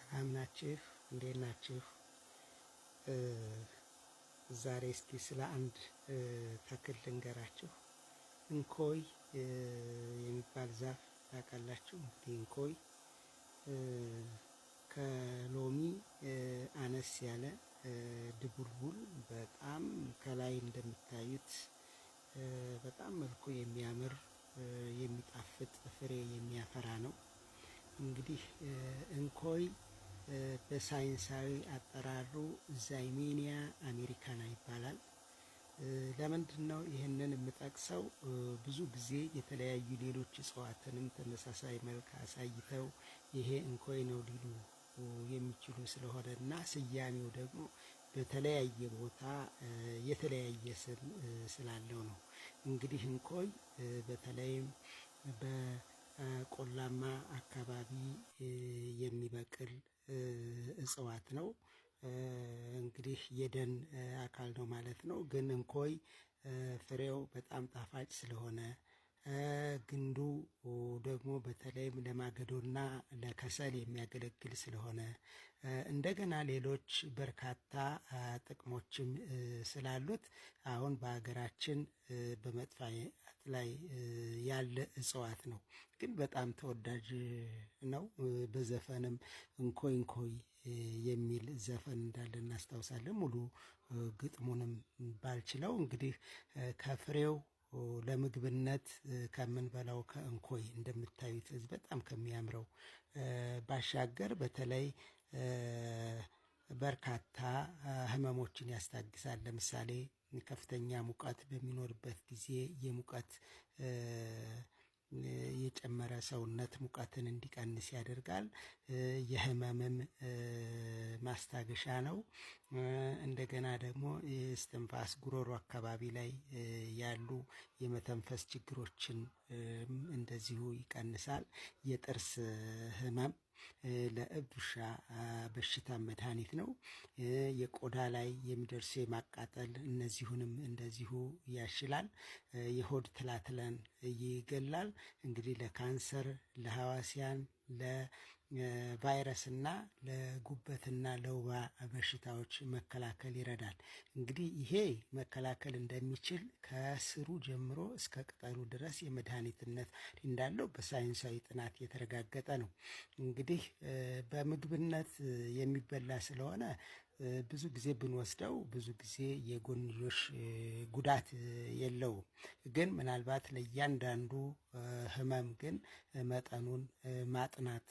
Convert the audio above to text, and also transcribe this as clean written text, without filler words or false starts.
ሰላም ናችሁ? እንዴት ናችሁ? ዛሬ እስቲ ስለ አንድ ተክል ልንገራችሁ። እንኮይ የሚባል ዛፍ ታውቃላችሁ? እንግዲህ እንኮይ ከሎሚ አነስ ያለ ድቡልቡል በጣም ከላይ እንደምታዩት በጣም መልኩ የሚያምር የሚጣፍጥ ፍሬ የሚያፈራ ነው። እንግዲህ እንኮይ በሳይንሳዊ አጠራሩ ዛይሜኒያ አሜሪካና ይባላል። ለምንድን ነው ይህንን የምጠቅሰው? ብዙ ጊዜ የተለያዩ ሌሎች እጽዋትንም ተመሳሳይ መልክ አሳይተው ይሄ እንኮይ ነው ሊሉ የሚችሉ ስለሆነ እና ስያሜው ደግሞ በተለያየ ቦታ የተለያየ ስም ስላለው ነው። እንግዲህ እንኮይ በተለይም በቆላማ አካባቢ የሚበቅል እጽዋት ነው። እንግዲህ የደን አካል ነው ማለት ነው። ግን እንኮይ ፍሬው በጣም ጣፋጭ ስለሆነ ግንዱ ደግሞ በተለይም ለማገዶና ለከሰል የሚያገለግል ስለሆነ እንደገና ሌሎች በርካታ ጥቅሞችም ስላሉት አሁን በሀገራችን በመጥፋት ላይ ያለ እጽዋት ነው። ግን በጣም ተወዳጅ ነው። በዘፈንም እንኮይ እንኮይ የሚል ዘፈን እንዳለ እናስታውሳለን። ሙሉ ግጥሙንም ባልችለው እንግዲህ ከፍሬው ለምግብነት ከምንበላው ከእንኮይ እንደምታዩት በጣም ከሚያምረው ባሻገር በተለይ በርካታ ህመሞችን ያስታግሳል። ለምሳሌ ከፍተኛ ሙቀት በሚኖርበት ጊዜ የሙቀት የጨመረ ሰውነት ሙቀትን እንዲቀንስ ያደርጋል። የህመምም ማስታገሻ ነው። እንደገና ደግሞ የእስትንፋስ ጉሮሮ አካባቢ ላይ ያሉ የመተንፈስ ችግሮችን እንደዚሁ ይቀንሳል። የጥርስ ህመም ለእብድ ውሻ በሽታ መድኃኒት ነው። የቆዳ ላይ የሚደርሱ የማቃጠል እነዚሁንም እንደዚሁ ያሽላል። የሆድ ትላትለን ይገላል። እንግዲህ ለካንሰር፣ ለሐዋሲያን፣ ለቫይረስና ለጉበትና ለወባ በሽታዎች መከላከል ይረዳል። እንግዲህ ይሄ መከላከል እንደሚችል ከስሩ ጀምሮ እስከ ቅጠሉ ድረስ የመድኃኒትነት እንዳለው በሳይንሳዊ ጥናት የተረጋገጠ ነው። እንግዲህ በምግብነት የሚበላ ስለሆነ ብዙ ጊዜ ብንወስደው ብዙ ጊዜ የጎንዮሽ ጉዳት የለውም። ግን ምናልባት ለእያንዳንዱ ህመም ግን መጠኑን ማጥናት